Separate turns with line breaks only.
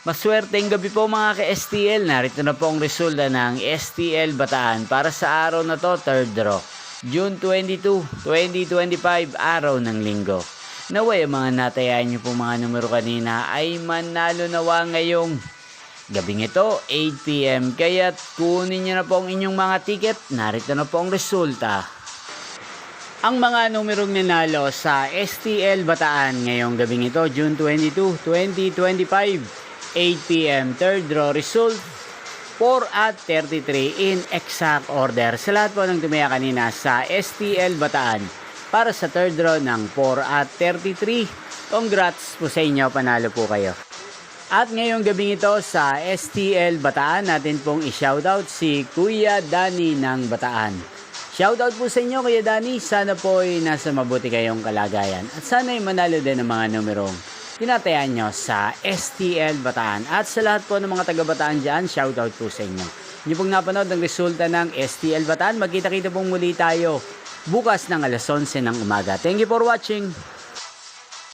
Maswerteng gabi po mga ka-STL. Narito na po ang resulta ng STL Bataan para sa araw na to, third draw. June 22, 2025, araw ng linggo. Naway mga natayaan nyo po mga numero kanina ay manalo nawa ngayong gabing ito, 8 PM. Kaya kunin nyo na po ang inyong mga ticket. Narito na po ang resulta. Ang mga numerong nanalo sa STL Bataan ngayong gabing ito, June 22, 2025. 8 PM, third draw result 4 at 33 in exact order. Sa lahat po ng tumaya kanina sa STL Bataan para sa third draw ng 4 at 33, congrats po sa inyo, panalo po kayo. At ngayong gabing ito sa STL Bataan, natin pong i-shoutout si Kuya Danny ng Bataan. Shoutout po sa inyo Kuya Danny, sana po ay nasa mabuti kayong kalagayan at sana ay manalo din ng mga numerong tinatayan nyo sa STL Bataan. At sa lahat po ng mga taga-Bataan dyan, shoutout po sa inyo. Hindi pong napanood ang resulta ng STL Bataan. Magkita-kita pong muli tayo bukas ng alas 11 ng umaga. Thank you for watching.